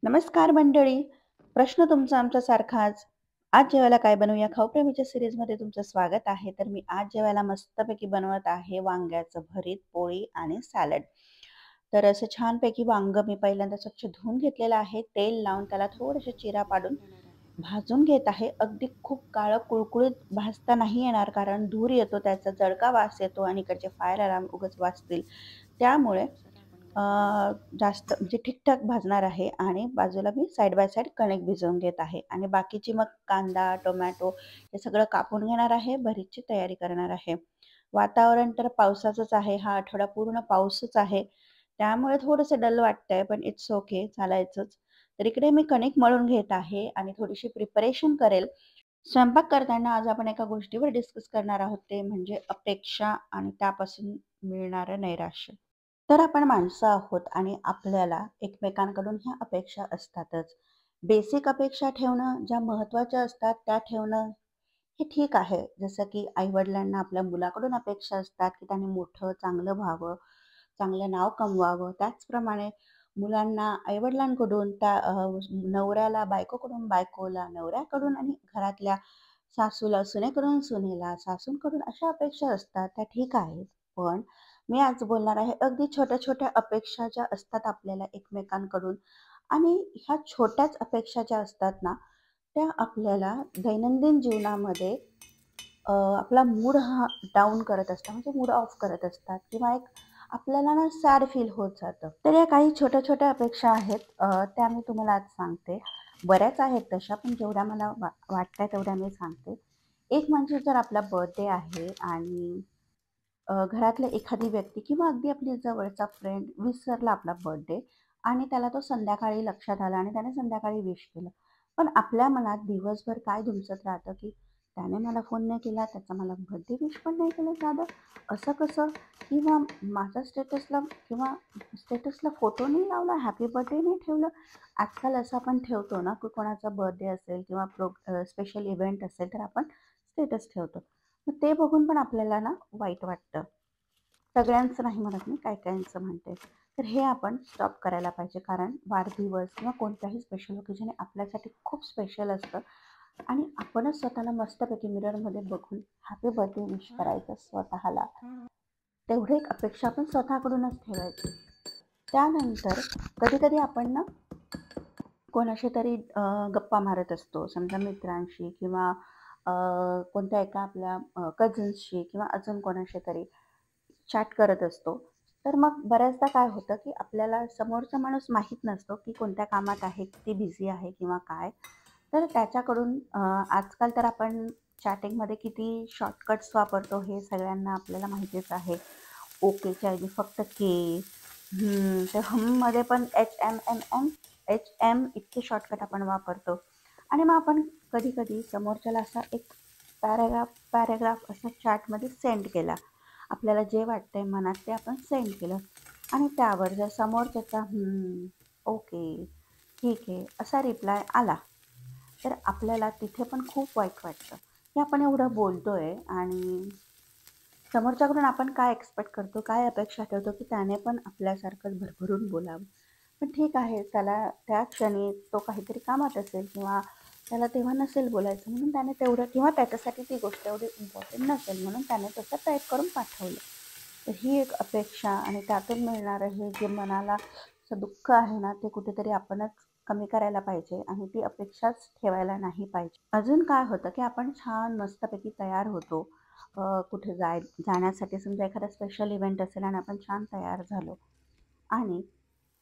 नमस्कार मंडळी. प्रश्न तुमचा आमच्यासारखाच. आज जेवायला काय बनवूया? खाऊप्रेमीच्या सीरीजमध्ये तुमचं स्वागत आहे. तर मी आज जेवायला मस्तपैकी बनवत आहे वांग्याचं भरीत, पोळी आणि सॅलड. तर असं छानपैकी वांगं मी पहिल्यांदा स्वच्छ धुवून घेतलेलं आहे. तेल लावून त्याला थोडेसे चिरा पाडून भाजून घेत आहे. अगदी खूप काळं कुळकुळीत भाजता नाही येणार, कारण धूर येतो, त्याचा जळका वास येतो आणि इकडचे फायर अलार्म उगाच वाजतील. त्यामुळे अ, जास्त म्हणजे ठीक-ठाक भाजणार आहे आणि बाजूला मी साइड बाय साइड कणिक भिजवून घेत आहे आणि बाकीची मग कांदा, टोमॅटो हे सगळं कापून घेणार आहे. भरीतची तयारी करणार आहे. वातावरण तर पावसाचंच आहे. हा आठवडा पूर्ण पाऊसच आहे. त्यामुळे थोडंसं डल वाटतंय, पण इट्स ओके, चालायचंच. तर इकडे मी कणिक मळून घेत आहे आणि थोडीशी प्रिपरेशन करेल. स्वयंपाक करताना आज आपण एका गोष्टीवर डिस्कस करणार आहोत, ते म्हणजे अपेक्षा आणि त्यापासून मिळणारं नैराश्य. तर आपण माणसं आहोत आणि आपल्याला एकमेकांकडून ह्या अपेक्षा असतातच. बेसिक अपेक्षा ठेवणं, ज्या महत्त्वाच्या असतात त्या ठेवणं हे ठीक आहे. जसं की आई-वडिलांना आपल्या मुलाकडून अपेक्षा असतात, की त्याने मोठं चांगलं व्हावं, चांगलं नाव कमवावं. त्याचप्रमाणे मुलांना आई-वडिलांकडून नवऱ्याला बायकोकडून बायकोला, नवऱ्याकडून आणि घरातल्या सासूला सुनेकडून सुनेला, सासूंकडून अशा अपेक्षा असतात, त्या ठीक आहेत. पण मी आज बोलणार आहे अगदी छोट्या-छोट्या अपेक्षा ज्या असतात आपल्याला एकमेकांकडून आणि ह्या छोट्याच अपेक्षा ज्या असतात ना, त्या आपल्याला दैनंदिन जीवनामध्ये आपला मूड हा डाऊन करत असतात, म्हणजे मूड ऑफ करत असतात किंवा एक आपल्याला ना सॅड फील होत जातं. तर या काही छोट्या-छोट्या अपेक्षा आहेत, त्या मी तुम्हाला आज सांगते. बऱ्याच आहेत तशा, पण जेवढ्या मला वाटताय तेवढ्या मी सांगते. एक म्हणजे जर आपला बर्थडे आहे आणि घरातली एखादी व्यक्ती किंवा अगदी आपली जवळचा फ्रेंड विसरला आपला बर्थडे आणि त्याला तो संध्याकाळी लक्षात आला आणि त्याने संध्याकाळी विश केलं. पण आपल्या मनात दिवसभर काय धुमसत राहतं, की त्याने मला फोन नाही केला, त्याचा मला बर्थडे विश पण नाही केलं साधं, असं कसं? किंवा माझा स्टेटसला फोटो नाही लावला, हॅपी बर्थडे नाही ठेवलं. आजकाल असं आपण ठेवतो ना, की कोणाचा बर्थडे असेल किंवा स्पेशल इव्हेंट असेल तर आपण स्टेटस ठेवतो. मग ते बघून पण आपल्याला ना वाईट वाटतं. सगळ्यांचं नाही म्हणत मी, काही-काहींचं म्हणते. तर हे आपण स्टॉप करायला पाहिजे, कारण वाढदिवस किंवा कोणत्याही स्पेशल ओकेजन हे आपल्यासाठी खूप स्पेशल असतं आणि आपणच स्वतःला मस्तपैकी मिररमध्ये बघून हॅपी बर्थडे विश करायचं स्वतःला. तेवढी एक अपेक्षा आपण स्वतःकडूनच ठेवायची. त्यानंतर कधी-कधी आपण ना कोणाशी तरी गप्पा मारत असतो, समजा मित्रांशी किंवा अ, कोणत्या एका आपल्या कझन्सशी किंवा अजून कोणाशी तरी चॅट करत असतो. तर मग बऱ्याचदा काय होतं, की आपल्याला समोरचा माणूस माहीत नसतो, की कोणत्या कामात आहे, किती बिझी आहे किंवा काय. तर त्याच्याकडून आजकाल तर आपण चॅटिंगमध्ये किती शॉर्टकट्स वापरतो हे सगळ्यांना आपल्याला माहितीच आहे. ओकेच्या ऐवजी फक्त के, तर हममध्ये पण एच-एम-एम-एम, एच-एम इतके शॉर्टकट आपण वापरतो. आणि मग आपण कधी-कधी समोरच्याला असा एक पॅराग्राफ असा चॅटमध्ये सेंड केला. आपल्याला जे वाटतंय मनात ते आपण सेंड केलं आणि त्यावर जर समोरच्याचा ओके, ठीक आहे असा रिप्लाय आला, तर आपल्याला तिथे पण खूप वाईट वाटतं, की आपण एवढं बोलतोय आणि समोरच्याकडून आपण काय एक्सपेक्ट करतो, काय अपेक्षा ठेवतो, की त्याने पण आपल्यासारखंच भरभरून बोलावं. पण ठीक आहे, त्याला त्या क्षणी तो काहीतरी कामात असेल किंवा त्याला तेव्हा नसेल बोलायचं म्हणून त्याने तेवढं किंवा त्याच्यासाठी ती गोष्ट एवढी इम्पॉर्टंट नसेल म्हणून त्याने तसं टाईप करून पाठवलं. तर ही एक अपेक्षा आणि त्यातून मिळणारं हे जे मनाला असं दुःख आहे ना, ते कुठेतरी आपणच कमी करायला पाहिजे आणि ती अपेक्षाच ठेवायला नाही पाहिजे. अजून काय होतं, की आपण छान मस्तपैकी तयार होतो. कुठे जाण्यासाठी समजा एखादा स्पेशल इव्हेंट असेल आणि आपण छान तयार झालो आणि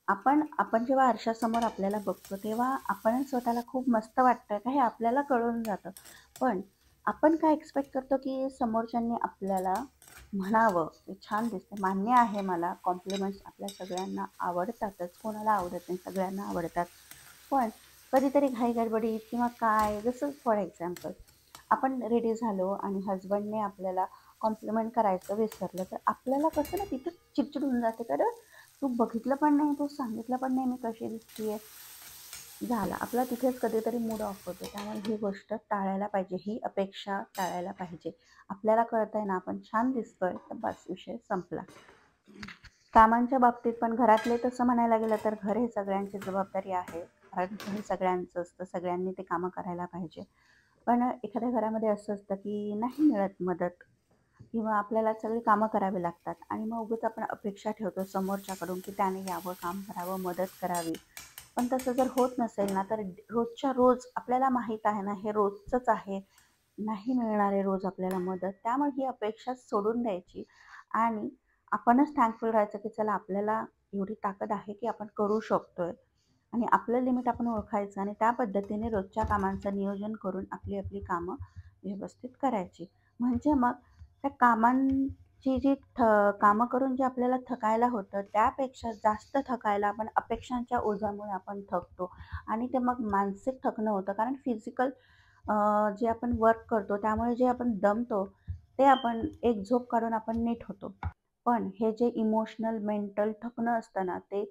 आपण आपण जेव्हा आरशासमोर आपल्याला बघतो, तेव्हा आपण स्वतःला खूप मस्त वाटतं का हे आपल्याला कळून जातं. पण आपण काय एक्सपेक्ट करतो, की समोरच्यांनी आपल्याला म्हणावं, की छान दिसते. मान्य आहे मला कॉम्प्लिमेंट्स आपल्या सगळ्यांना आवडतातच. कोणाला आवडत नाही, सगळ्यांना आवडतात. पण कधीतरी घाई-गडबडीत किंवा काय, जसं फॉर एक्झाम्पल आपण रेडी झालो आणि हसबंडने आपल्याला कॉम्प्लिमेंट करायचं विसरलं, तर आपल्याला कसं ना तिथं चिडचिड होऊन जाते, "अरे, तू बघितलं पण नाही, तू सांगितलं पण नाही मी कशी दिसतीये." झाला आपला तिथेच कधीतरी मूड ऑफ होतो. त्यामुळे ही गोष्ट टाळायला पाहिजे, ही अपेक्षा टाळायला पाहिजे. आपल्याला कळतंय ना आपण छान दिसतोय, तर बस विषय संपला. कामांच्या बाबतीत पण घरातले तसं म्हणायला गेलं तर घर हे सगळ्यांची जबाबदारी आहे. कारण घर सगळ्यांचं असतं, सगळ्यांनी ते कामं करायला पाहिजे. पण एखाद्या घरामध्ये असं असतं की नाही मिळत मदत किंवा आपल्याला सगळी कामं करावी लागतात आणि मग उगाच आपण अपेक्षा ठेवतो समोरच्याकडून की त्याने यावं, काम करावं, मदत करावी. पण तसं जर होत नसेल ना, तर रोजच्या रोज आपल्याला माहीत आहे ना, हे रोजचंच आहे. नाही मिळणार आहे रोज आपल्याला मदत. त्यामुळे ही अपेक्षा सोडून द्यायची आणि आपणच थँकफुल राहायचं, की चला आपल्याला एवढी ताकद आहे, की आपण करू शकतोय आणि आपलं लिमिट आपण ओळखायचं आणि त्या पद्धतीने रोजच्या कामांचं नियोजन करून आपली आपली कामं व्यवस्थित करायची. म्हणजे मग त्या कामांची जी कामं करून जे आपल्याला थकायला होतं, त्यापेक्षा जास्त थकायला आपण अपेक्षांच्या ओझ्यामुळे आपण थकतो आणि ते मग मानसिक थकणं होतं. कारण फिजिकल जे आपण वर्क करतो त्यामुळे जे आपण दमतो, ते आपण एक झोप काढून आपण नीट होतो. पण हे जे इमोशनल, मेंटल थकणं असतं ना, ते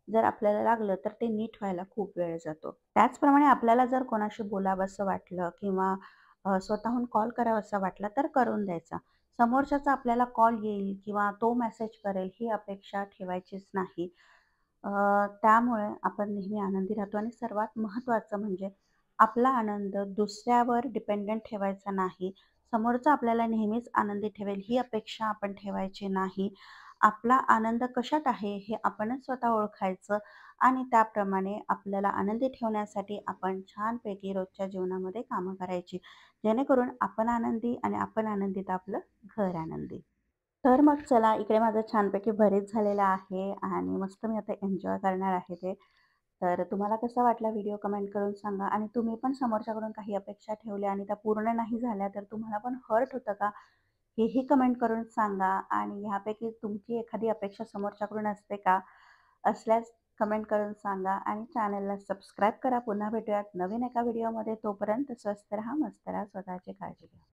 जर आपल्याला लागलं, तर ते नीट व्हायला खूप वेळ जातो. त्याचप्रमाणे आपल्याला जर कोणाशी बोलावसं वाटलं किंवा स्वतःहून कॉल करावासा वाटला, तर करून द्यायचा. समोरच्याचा आपल्याला कॉल येईल किंवा तो मेसेज करेल, ही अपेक्षा ठेवायचीच नाही. अ, त्यामुळे आपण नेहमी आनंदी राहतो आणि सर्वात महत्त्वाचं म्हणजे आपला आनंद दुसऱ्यावर डिपेंडंट ठेवायचा नाही. समोरचा आपल्याला नेहमीच आनंदी ठेवेल ही अपेक्षा आपण ठेवायची नाही. आपला आनंद कशात आहे हे आपणच स्वतः ओळखायचं आणि त्याप्रमाणे आपल्याला आनंदी ठेवण्यासाठी आपण छानपैकी रोजच्या जीवनामध्ये कामं करायची. जेणेकरून आपण आनंदी आणि आपण आनंदी तर आपलं घर आनंदी. तर मग चला, इकडे माझं छानपैकी भरीत झालेलं आहे आणि मस्त मी आता एन्जॉय करणार आहे ते. तर तुम्हाला कसा वाटला व्हिडिओ कमेंट करून सांगा आणि तुम्ही पण समोरच्याकडून काही अपेक्षा ठेवल्या आणि त्या पूर्ण नाही झाल्या, तर तुम्हाला पण हर्ट होतं का? हेही कमेंट करून सांगा आणि ह्यापैकी तुमची एखादी अपेक्षा समोरच्याकडून असते का? असल्यास कमेंट करून सांगा आणि चॅनलला सबस्क्राईब करा. पुन्हा भेटूयात नवीन एका व्हिडिओमध्ये. तोपर्यंत स्वस्त राहा, मस्त राहा, स्वतःची काळजी घ्या.